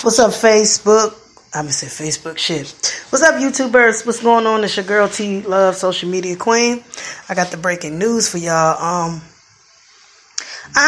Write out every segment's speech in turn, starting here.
What's up, Facebook? I'm gonna say Facebook shit. What's up, YouTubers? What's going on? It's your girl T Love, social media queen. I got the breaking news for y'all. I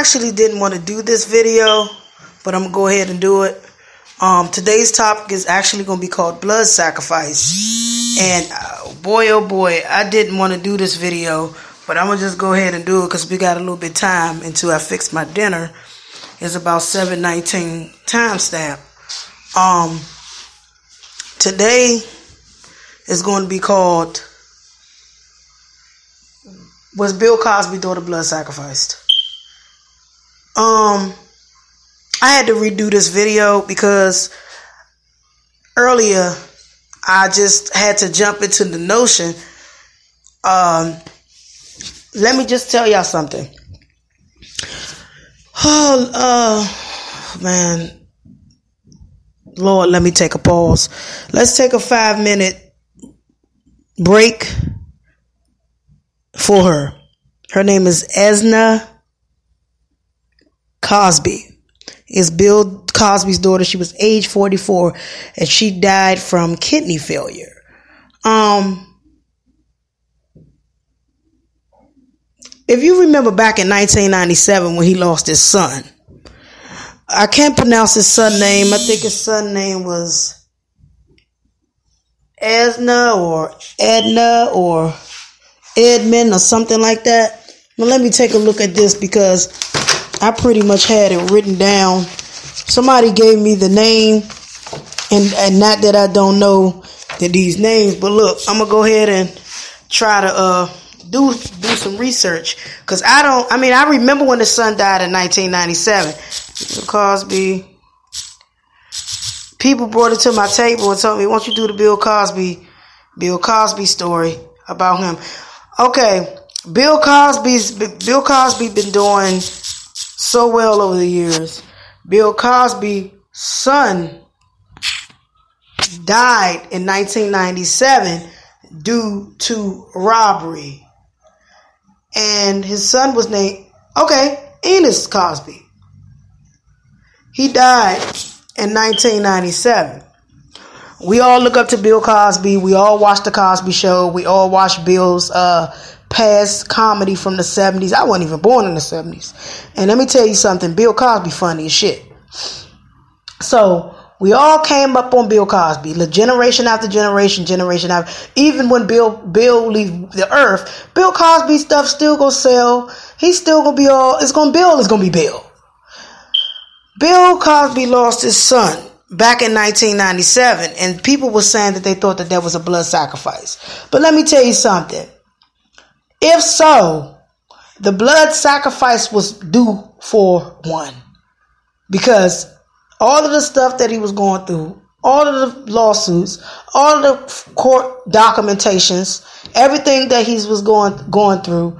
actually didn't want to do this video, but I'm gonna go ahead and do it. Today's topic is actually gonna be called blood sacrifice. And boy, oh boy, I didn't want to do this video, but I'm gonna just go ahead and do it because we got a little bit of time until I fix my dinner. It's about 7:19 timestamp. Today is going to be called Was Bill Cosby's daughter blood sacrificed? I had to redo this video because earlier I just had to jump into the notion. Let me just tell y'all something. Man. Lord, let me take a pause. Let's take a 5-minute break for her. Her name is Esna Cosby. Is Bill Cosby's daughter. She was age 44 and she died from kidney failure. If you remember back in 1997 when he lost his son, I can't pronounce his son name. I think his son name was Esna or Edna or Edmund or something like that. Well, let me take a look at this because I pretty much had it written down. Somebody gave me the name, and not that I don't know these names, but look, I'm gonna go ahead and try to do some research because I remember when the son died in 1997. Bill Cosby. People brought it to my table and told me, "Why don't you do the Bill Cosby story about him?" Okay, Bill Cosby been doing so well over the years. Bill Cosby's son died in 1997 due to robbery, and his son was named Enos Cosby. He died in 1997. We all look up to Bill Cosby. We all watch the Cosby Show. We all watch Bill's past comedy from the 70s. I wasn't even born in the 70s. And let me tell you something. Bill Cosby funny as shit. So we all came up on Bill Cosby. Generation after generation after. Even when Bill leave the earth, Bill Cosby stuff still gonna sell. He's still gonna be all. It's gonna be Bill. Bill Cosby lost his son back in 1997, and people were saying that they thought that was a blood sacrifice. But let me tell you something. If so, the blood sacrifice was due for one. Because all of the stuff that he was going through, all of the lawsuits, all of the court documentations, everything that he was going through,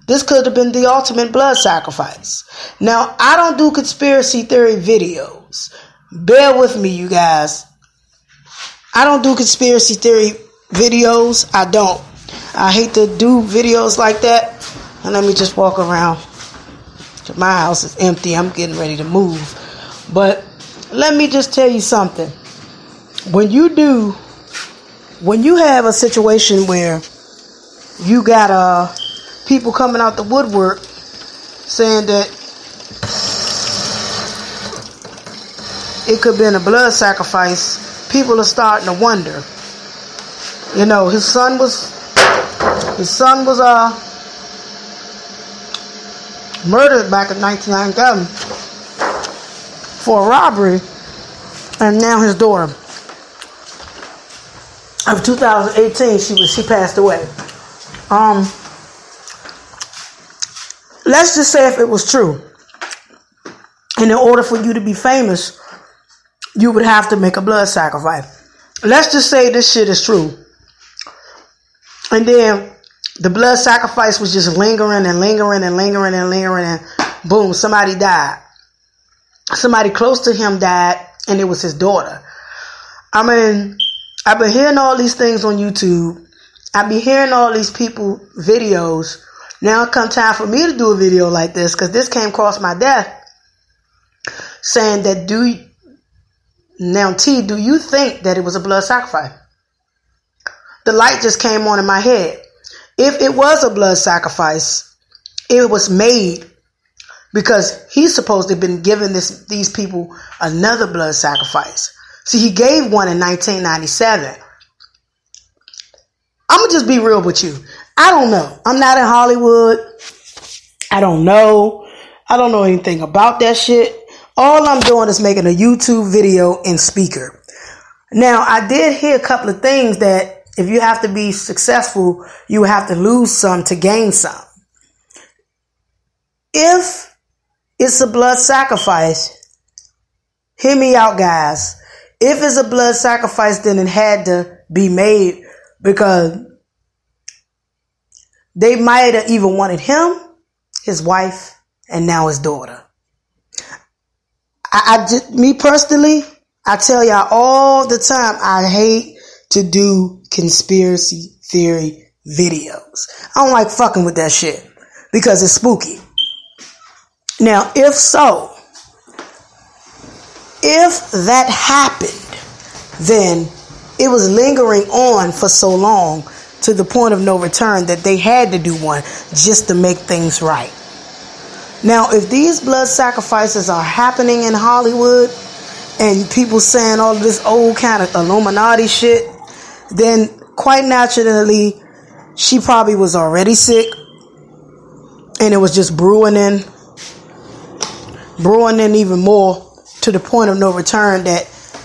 this could have been the ultimate blood sacrifice. Now, I don't do conspiracy theory videos. Bear with me, you guys. I don't do conspiracy theory videos. I don't. I hate to do videos like that. And let me just walk around. My house is empty. I'm getting ready to move. But let me just tell you something. When you have a situation where you got people coming out the woodwork saying that it could have been a blood sacrifice, people are starting to wonder. You know, his son was murdered back in 1997 for a robbery, and now his daughter of 2018 she passed away. Let's just say if it was true, and in order for you to be famous, you would have to make a blood sacrifice. Let's just say this shit is true. And then the blood sacrifice was just lingering, and boom, somebody died. Somebody close to him died, and it was his daughter. I mean, I've been hearing all these things on YouTube. I've been hearing all these people videos. Now it come time for me to do a video like this because this came across my desk saying that Now, T, do you think that it was a blood sacrifice? The light just came on in my head. If it was a blood sacrifice, it was made because he's supposed to have been giving these people another blood sacrifice. See, he gave one in 1997. I'm going to just be real with you. I don't know. I'm not in Hollywood. I don't know. I don't know anything about that shit. All I'm doing is making a YouTube video in speaker. Now, I did hear a couple of things that if you have to be successful, you have to lose some to gain some. If it's a blood sacrifice, hear me out, guys. If it's a blood sacrifice, then it had to be made because they might have even wanted him, his wife, and now his daughter. Me personally, I tell y'all all the time, I hate to do conspiracy theory videos. I don't like fucking with that shit because it's spooky. Now, if so, if that happened, then it was lingering on for so long to the point of no return that they had to do one just to make things right. Now, if these blood sacrifices are happening in Hollywood and people saying all of this old kind of Illuminati shit, then quite naturally, she probably was already sick and it was just brewing in even more to the point of no return that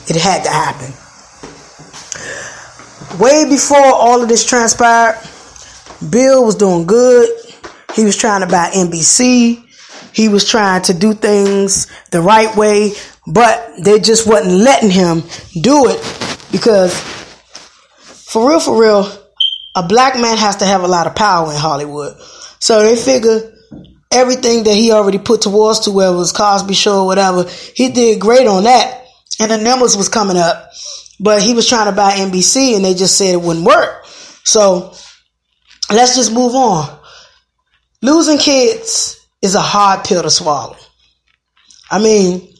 it had to happen. Way before all of this transpired, Bill was doing good. He was trying to buy NBC. He was trying to do things the right way, but they just wasn't letting him do it because, for real, a black man has to have a lot of power in Hollywood. So they figure everything that he already put towards to whether it was Cosby Show or whatever, he did great on that, and the numbers was coming up. But he was trying to buy NBC, and they just said it wouldn't work. So let's just move on. Losing kids is a hard pill to swallow. I mean,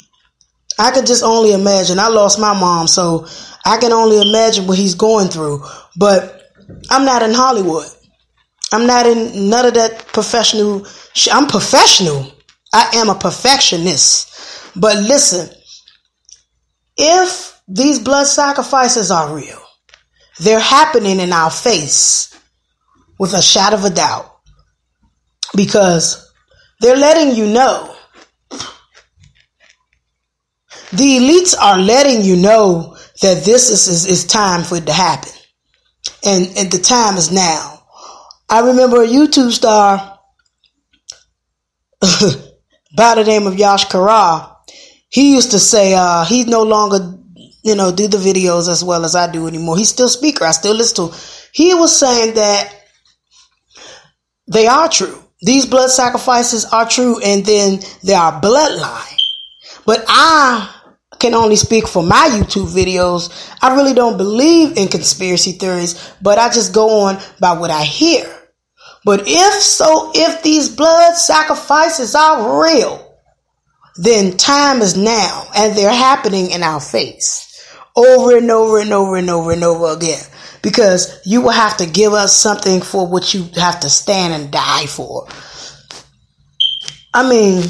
I could just only imagine. I lost my mom, so I can only imagine what he's going through. But I'm not in Hollywood. I'm not in none of that professional shit. I'm professional. I am a perfectionist. But listen, if these blood sacrifices are real, they're happening in our face with a shadow of a doubt. Because they're letting you know. The elites are letting you know that this is time for it to happen. And the time is now. I remember a YouTube star by the name of Yash Kara. He used to say he no longer, do the videos as well as I do anymore. He's still a speaker. I still listen to him. He was saying that they are true. These blood sacrifices are true, and then they are bloodline. But I can only speak for my YouTube videos. I really don't believe in conspiracy theories, but I just go on by what I hear. But if these blood sacrifices are real, then time is now, and they're happening in our face over and over and over and over and over again. Because you will have to give us something for what you have to stand and die for. I mean,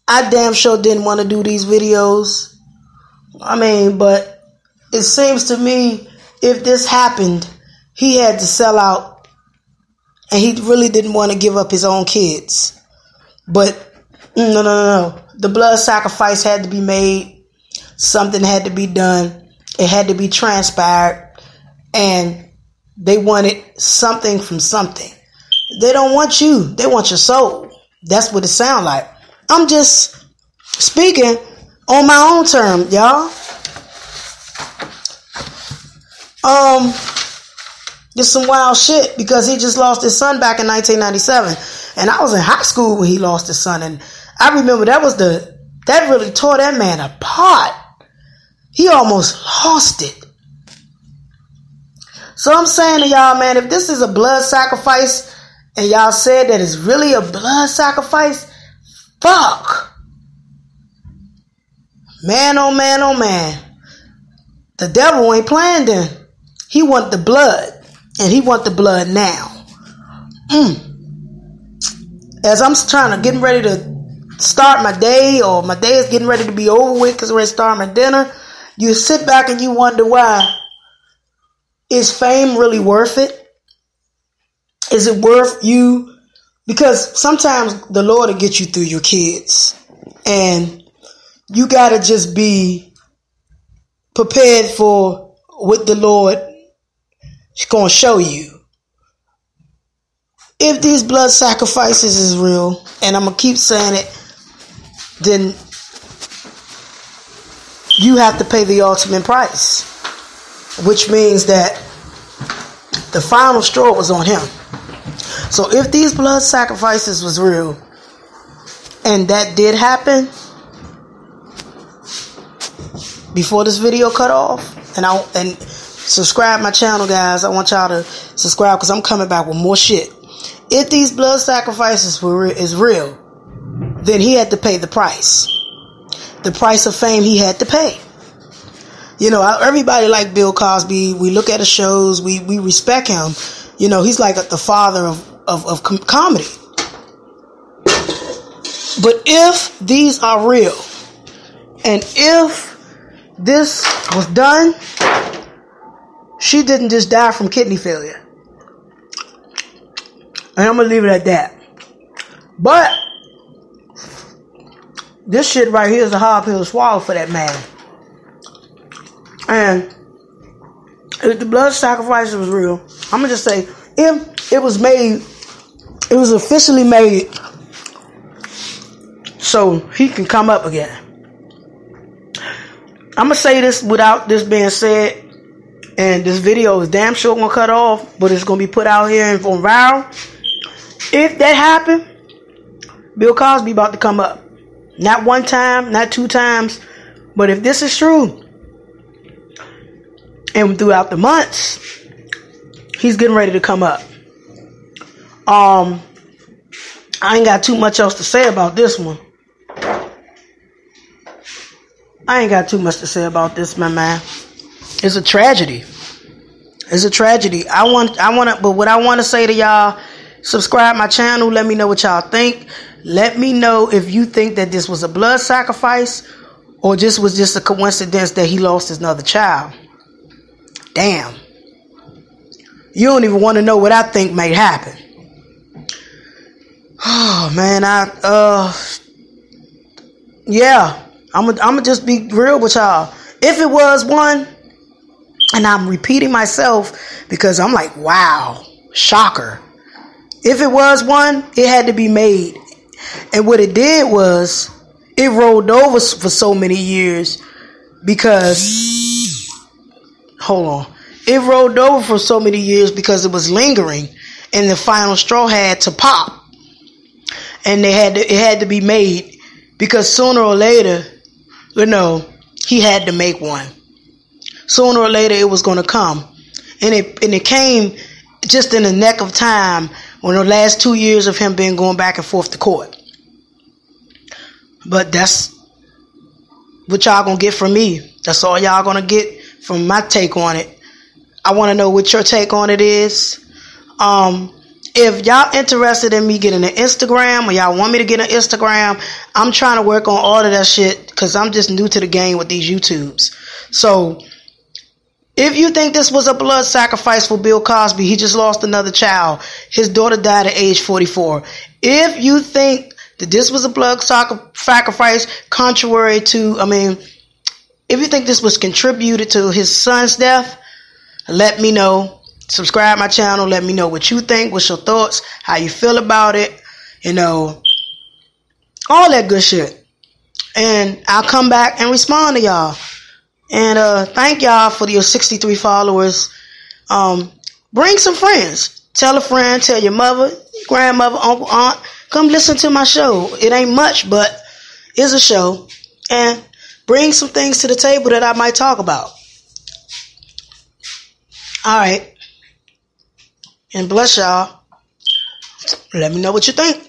I damn sure didn't want to do these videos. But it seems to me if this happened, he had to sell out. And he really didn't want to give up his own kids. But no. The blood sacrifice had to be made. Something had to be done. It had to be transpired. And they wanted something from something. They don't want you. They want your soul. That's what it sounds like. I'm just speaking on my own term, y'all. Just some wild shit because he just lost his son back in 1997. And I was in high school when he lost his son. And I remember that really tore that man apart. He almost lost it. So I'm saying to y'all, man, if this is a blood sacrifice and y'all said that it's really a blood sacrifice, fuck. Man, oh man, oh man. The devil ain't playing then. He want the blood. And he want the blood now. As I'm getting ready to start my day, or my day is getting ready to be over with because I'm ready to start my dinner, you sit back and you wonder why. Is fame really worth it? Is it worth you? Because sometimes the Lord will get you through your kids. And you got to just be prepared for what the Lord is going to show you. If these blood sacrifices is real, and I'm going to keep saying it, then you have to pay the ultimate price. Which means that the final straw was on him. So if these blood sacrifices was real, and that did happen before this video cut off, and subscribe my channel, guys. I want y'all to subscribe because I'm coming back with more shit. If these blood sacrifices is real, then he had to pay the price. The price of fame he had to pay. You know, everybody like Bill Cosby. We look at his shows. We respect him. You know, he's like the father of comedy. But if these are real, and if this was done, she didn't just die from kidney failure. And I'm going to leave it at that. But this shit right here is a hard pill to swallow for that man. And if the blood sacrifice was real, I'm going to just say, if it was made, it was officially made so he can come up again. I'm going to say this without this being said, and this video is damn sure going to cut off, but it's going to be put out here and on viral. If that happened, Bill Cosby about to come up. Not one time, not two times, but if this is true, and throughout the months, he's getting ready to come up. I ain't got too much else to say about this one. I ain't got too much to say about this, my man. It's a tragedy. It's a tragedy. But what I want to say to y'all, subscribe my channel. Let me know what y'all think. Let me know if you think that this was a blood sacrifice or just was just a coincidence that he lost another child. Damn. You don't even want to know what I think might happen. Oh, man. Yeah. I'm gonna just be real with y'all. If it was one, and I'm repeating myself because I'm like, wow, shocker. If it was one, it had to be made. And what it did was, it rolled over for so many years because, hold on. It rolled over for so many years because it was lingering, and the final straw had to pop. And it had to be made because sooner or later, you know, he had to make one. Sooner or later, it was going to come. And it came just in the neck of time when the last 2 years of him being going back and forth to court. But that's what y'all going to get from me. That's all y'all going to get from my take on it. I want to know what your take on it is. If y'all interested in me getting an Instagram, or y'all want me to get an Instagram, I'm trying to work on all of that shit because I'm just new to the game with these YouTubes. So if you think this was a blood sacrifice for Bill Cosby, he just lost another child. His daughter died at age 44. If you think that this was a blood sacrifice contrary to, if you think this was contributed to his son's death, let me know. Subscribe my channel. Let me know what you think. What's your thoughts? How you feel about it? You know, all that good shit. And I'll come back and respond to y'all. And thank y'all for your 63 followers. Bring some friends. Tell a friend. Tell your mother, grandmother, uncle, aunt. Come listen to my show. It ain't much, but it's a show. And bring some things to the table that I might talk about. All right. And bless y'all. Let me know what you think.